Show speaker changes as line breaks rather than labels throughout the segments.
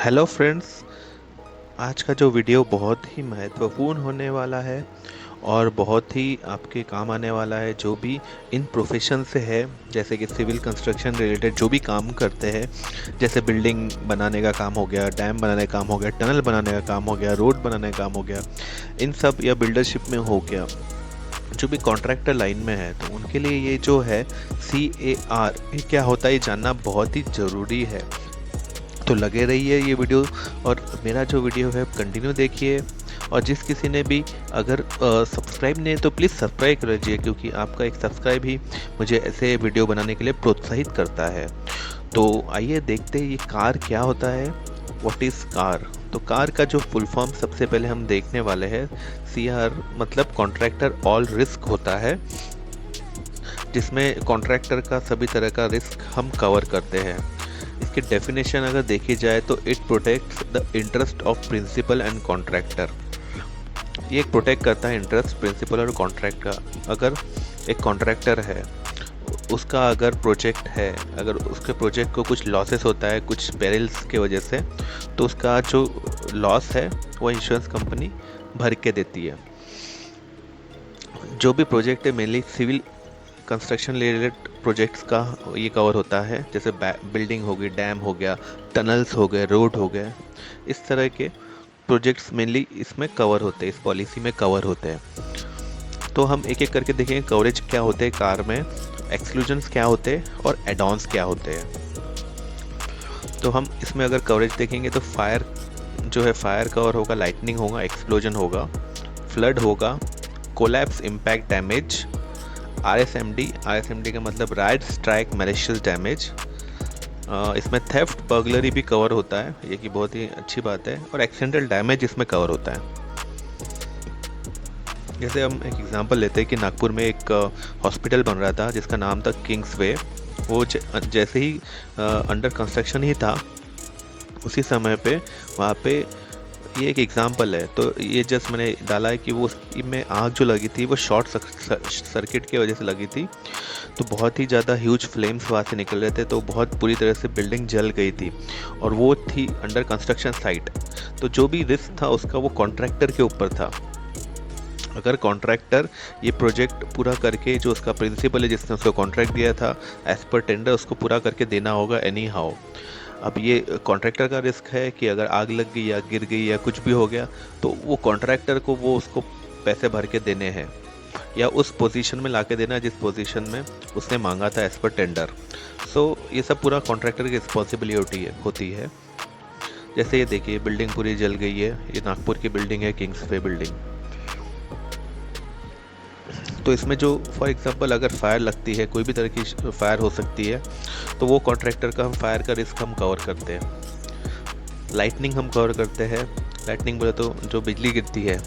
Hello friends. आज का जो वीडियो बहुत ही महत्वपूर्ण होने वाला है और बहुत ही आपके काम आने वाला है, जो भी इन प्रोफेशन से है, जैसे कि सिविल कंस्ट्रक्शन रिलेटेड जो भी काम करते हैं, जैसे बिल्डिंग बनाने का काम हो गया, डैम बनाने का काम हो गया, टनल बनाने का काम हो गया, रोड बनाने का काम हो गया, इन सब या बिल्डरशिप में हो गया, जो भी कॉन्ट्रैक्टर लाइन में है, तो उनके लिए ये जो है CAR ये क्या होता है ये जानना बहुत ही ज़रूरी है। तो लगे रहिए ये वीडियो, और मेरा जो वीडियो है कंटिन्यू देखिए। और जिस किसी ने भी अगर सब्सक्राइब नहीं है तो प्लीज़ सब्सक्राइब कर लीजिए, क्योंकि आपका एक सब्सक्राइब ही मुझे ऐसे वीडियो बनाने के लिए प्रोत्साहित करता है। तो आइए देखते हैं ये कार क्या होता है। What is car? तो कार का जो फुल फॉर्म सबसे पहले हम देखने वाले हैं। CR मतलब कॉन्ट्रैक्टर ऑल रिस्क होता है, जिसमें कॉन्ट्रैक्टर का सभी तरह का रिस्क हम कवर करते हैं। इसकी डेफिनेशन अगर देखी जाए तो it protects the interest of principal and contractor. ये प्रोटेक्ट करता है इंटरेस्ट प्रिंसिपल और कॉन्ट्रैक्ट का। अगर एक कॉन्ट्रैक्टर है, उसका अगर प्रोजेक्ट है, अगर उसके प्रोजेक्ट को कुछ लॉसेस होता है कुछ पेरिल्स की वजह से, तो उसका जो लॉस है वो इंश्योरेंस कंपनी भर के देती है। जो भी प्रोजेक्ट है mainly civil construction related projects का ये कवर होता है, जैसे बिल्डिंग हो गई, डैम हो गया, टनल्स हो गए, रोड हो गए, इस तरह के प्रोजेक्ट्स मेनली इसमें कवर होते हैं, इस पॉलिसी में कवर होते हैं। तो हम एक एक करके देखेंगे कवरेज क्या होते हैं कार में, एक्सक्लूजन्स क्या होते हैं और एडॉन्स क्या होते हैं। तो हम इसमें अगर कवरेज देखेंगे तो फायर जो है, फायर कवर होगा, लाइटनिंग होगा, एक्सप्लोजन होगा, फ्लड होगा, कोलैप्स इम्पैक्ट डैमेज, RSMD का मतलब राइट स्ट्राइक मैलिशियस डैमेज। इसमें थेफ्ट बर्गलरी भी कवर होता है, ये कि बहुत ही अच्छी बात है, और एक्सीडेंटल डैमेज इसमें कवर होता है। जैसे हम एक एग्जांपल लेते हैं कि नागपुर में एक हॉस्पिटल बन रहा था जिसका नाम था किंग्स वे। वो जैसे ही अंडर कंस्ट्रक्शन ही था, उसी समय पे वहाँ पे, ये एक एग्जांपल है, तो ये जस्ट मैंने डाला है कि वो में आग जो लगी थी वो शॉर्ट सर्किट की वजह से लगी थी। तो बहुत ही ज़्यादा ह्यूज फ्लेम्स वहाँ से निकल रहे थे, तो बहुत बुरी तरह से बिल्डिंग जल गई थी, और वो थी अंडर कंस्ट्रक्शन साइट। तो जो भी रिस्क था उसका वो कॉन्ट्रैक्टर के ऊपर था। अगर कॉन्ट्रैक्टर ये प्रोजेक्ट पूरा करके, जो उसका प्रिंसिपल है जिसने उसको कॉन्ट्रैक्ट दिया था, एज पर टेंडर उसको पूरा करके देना होगा एनी हाउ। अब ये कॉन्ट्रैक्टर का रिस्क है कि अगर आग लग गई या गिर गई या कुछ भी हो गया, तो वो कॉन्ट्रैक्टर को वो उसको पैसे भर के देने हैं, या उस पोजीशन में लाके देना जिस पोजीशन में उसने मांगा था एज पर टेंडर। सो ये सब पूरा कॉन्ट्रैक्टर की रिस्पॉन्सिबिलिटी होती है। जैसे ये देखिए, बिल्डिंग पूरी जल गई है, ये नागपुर की बिल्डिंग है, किंग्स वे बिल्डिंग। तो इसमें जो फॉर एग्जांपल अगर फायर लगती है, कोई भी तरह की फायर हो सकती है, तो वो कॉन्ट्रैक्टर का हम फायर का रिस्क हम कवर करते हैं। लाइटनिंग हम कवर करते हैं। लाइटनिंग बोले तो जो बिजली गिरती है,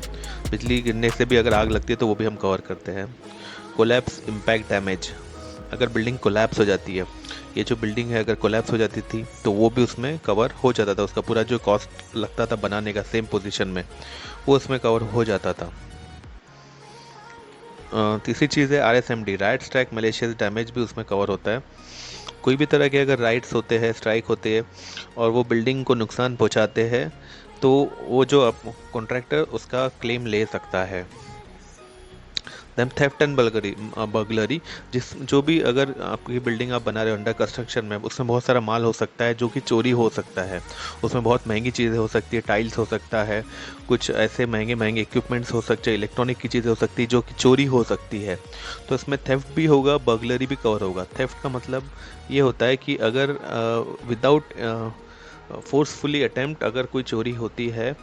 बिजली गिरने से भी अगर आग लगती है तो वो भी हम कवर करते हैं। कोलैप्स इम्पैक्ट डैमेज, अगर बिल्डिंग कोलैप्स हो जाती है, ये जो बिल्डिंग है अगर कोलैप्स हो जाती थी तो वो भी उसमें कवर हो जाता था, उसका पूरा जो कॉस्ट लगता था बनाने का सेम पोजीशन में, वो उसमें कवर हो जाता था। तीसरी चीज़ है RSMD, right strike malicious damage, भी उसमें कवर होता है। कोई भी तरह के अगर राइट्स होते हैं, स्ट्राइक होते हैं, और वो बिल्डिंग को नुकसान पहुंचाते हैं, तो वो जो कॉन्ट्रैक्टर उसका क्लेम ले सकता है। दैन थेफ्ट एंड बर्गलरी, जिस जो भी अगर आपकी बिल्डिंग आप बना रहे हो अंडर कंस्ट्रक्शन में, उसमें बहुत सारा माल हो सकता है जो कि चोरी हो सकता है। उसमें बहुत महंगी चीज़ें हो सकती है, टाइल्स हो सकता है, कुछ ऐसे महंगे महंगे इक्विपमेंट्स हो सकते हैं, इलेक्ट्रॉनिक की चीज़ें हो सकती है जो कि चोरी हो सकती है। तो इसमें थेफ्ट भी होगा, बर्गलरी भी कवर होगा। थेफ्ट का मतलब ये होता है कि अगर विदाउट फोर्सफुली अटेम्प्ट अगर कोई चोरी होती है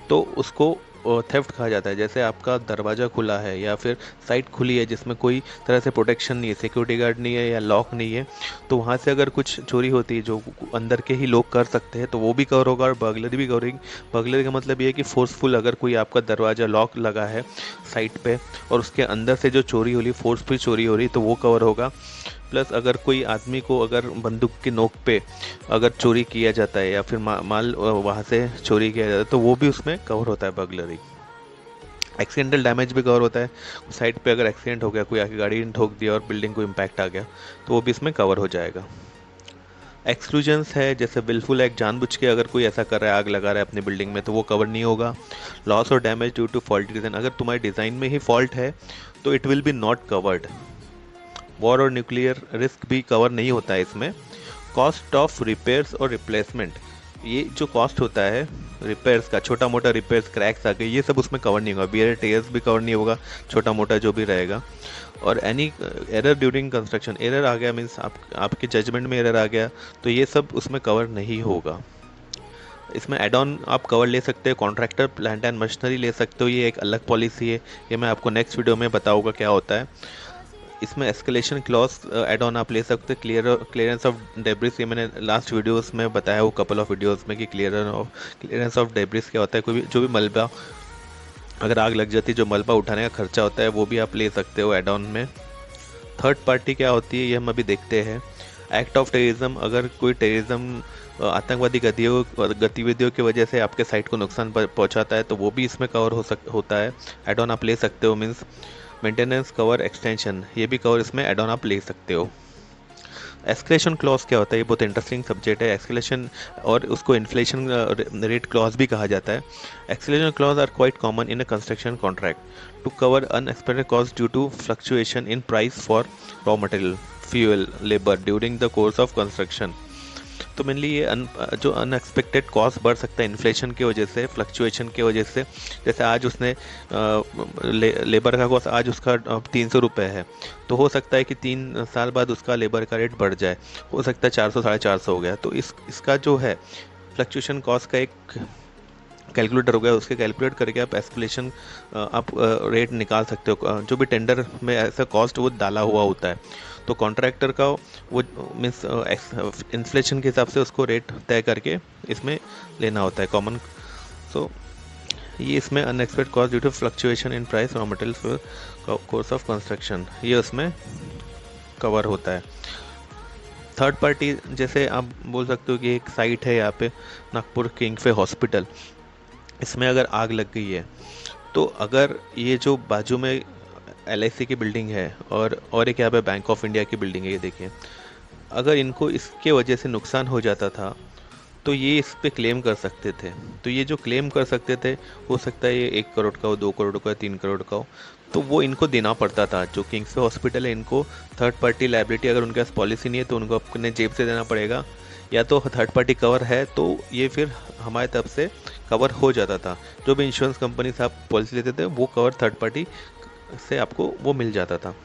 तो उसको थेफ्ट कहा जाता है। जैसे आपका दरवाज़ा खुला है या फिर साइट खुली है जिसमें कोई तरह से प्रोटेक्शन नहीं है, सिक्योरिटी गार्ड नहीं है या लॉक नहीं है, तो वहाँ से अगर कुछ चोरी होती है जो अंदर के ही लोग कर सकते हैं, तो वो भी कवर होगा, और बर्गलरी भी कवर होगी। बर्गलरी का मतलब ये है कि फोर्सफुल अगर कोई आपका दरवाज़ा लॉक लगा है साइट पे और उसके अंदर से जो चोरी हो रही, फोर्सफुल चोरी हो रही, तो वो कवर होगा। प्लस अगर कोई आदमी को अगर बंदूक की नोक पे अगर चोरी किया जाता है या फिर माल वहाँ से चोरी किया जाता है, तो वो भी उसमें कवर होता है बर्गलरी। एक्सीडेंटल डैमेज भी कवर होता है। साइड पे अगर एक्सीडेंट हो गया, कोई आके गाड़ी ने ठोक दिया और बिल्डिंग को इम्पैक्ट आ गया, तो वो भी इसमें कवर हो जाएगा। एक्सक्लूजन्स है जैसे विलफुल एक्ट, जानबूझ के अगर कोई ऐसा कर रहा है, आग लगा रहा है अपनी बिल्डिंग में, तो वो कवर नहीं होगा। लॉस और damage due to faulty reason, अगर तुम्हारे डिज़ाइन में ही फॉल्ट है तो it will be not covered. War और न्यूक्लियर रिस्क भी कवर नहीं होता है इसमें। कॉस्ट ऑफ रिपेयर्स और रिप्लेसमेंट, ये जो कॉस्ट होता है रिपेयर्स का, छोटा मोटा रिपेयर्स, क्रैक्स आ गए, ये सब उसमें कवर नहीं होगा। बियर टेयर्स भी कवर नहीं होगा, छोटा मोटा जो भी रहेगा। और any error during construction, error आ गया मीन्स आपके जजमेंट में एरर आ गया, तो ये सब उसमें कवर नहीं होगा। इसमें एड ऑन आप कवर ले सकते हो, कॉन्ट्रैक्टर प्लांट एंड मशीनरी ले सकते हो, ये एक अलग पॉलिसी है, ये मैं आपको नेक्स्ट वीडियो में बताऊंगा क्या होता है। इसमें एस्केलेशन क्लॉज एड ऑन आप ले सकते हैं। क्लियरेंस ऑफ डेब्रिस, ये मैंने लास्ट वीडियोस में बताया वो कपल ऑफ वीडियोस में कि क्लियरेंस ऑफ डेब्रिस क्या होता है। कोई भी जो भी मलबा, अगर आग लग जाती है, जो मलबा उठाने का खर्चा होता है वो भी आप ले सकते हो एड ऑन में। थर्ड पार्टी क्या होती है ये हम अभी देखते हैं। एक्ट ऑफ टेररिज्म, अगर कोई टेररिज्म आतंकवादी गतिविधियों की वजह से आपके साइट को नुकसान पहुंचाता है तो वो भी इसमें कवर होता है, एड ऑन आप ले सकते हो। मीन्स मेंटेनेंस कवर एक्सटेंशन, ये भी कवर इसमें एड ऑन आप ले सकते हो। एस्केलेशन क्लॉज क्या होता है, ये बहुत इंटरेस्टिंग सब्जेक्ट है। एस्केलेशन और उसको इन्फ्लेशन रेट क्लॉज भी कहा जाता है। Escalation clause are quite common in a construction contract to cover unexpected cost due to fluctuation in price for raw material, fuel, labour during the course of construction. तो mainly ये जो unexpected cost बढ़ सकता है inflation की वजह से, fluctuation की वजह से। जैसे आज उसने लेबर का कॉस्ट आज उसका 300 रुपये है, तो हो सकता है कि 3 साल बाद उसका लेबर का रेट बढ़ जाए, हो सकता है 400 450 हो गया। तो इसका जो है फ्लक्चुएशन कॉस्ट का एक कैलकुलेटर हो गया, उसके कैलकुलेट करके आप एस्केलेशन आप रेट निकाल सकते हो। जो भी टेंडर में ऐसा कॉस्ट वो डाला हुआ होता है, तो कॉन्ट्रैक्टर का वो मीन्स इन्फ्लेशन के हिसाब से उसको रेट तय करके इसमें लेना होता है कॉमन। सो ये इसमें unexpected cost due to fluctuation in price raw material course of construction, ये उसमें कवर होता है। थर्ड पार्टी, जैसे आप बोल सकते हो कि एक साइट है यहाँ पे नागपुर किंगफे हॉस्पिटल, इसमें अगर आग लग गई है, तो अगर ये जो बाजू में LIC की बिल्डिंग है और एक यहाँ पे बैंक ऑफ इंडिया की बिल्डिंग है, ये देखिए, अगर इनको इसके वजह से नुकसान हो जाता था तो ये इस पे क्लेम कर सकते थे। तो ये जो क्लेम कर सकते थे, हो सकता है ये 1 करोड़ का हो, 2 करोड़ का, 3 करोड़ का हो, तो वो इनको देना पड़ता था। जो किंग्सवे हॉस्पिटल है, इनको थर्ड पार्टी लायबिलिटी, अगर उनके पास पॉलिसी नहीं है तो उनको अपने जेब से देना पड़ेगा, या तो थर्ड पार्टी कवर है तो ये फिर हमारे तरफ से कवर हो जाता था। जो भी इंश्योरेंस कंपनी से आप पॉलिसी लेते थे वो कवर थर्ड पार्टी से आपको वो मिल जाता था।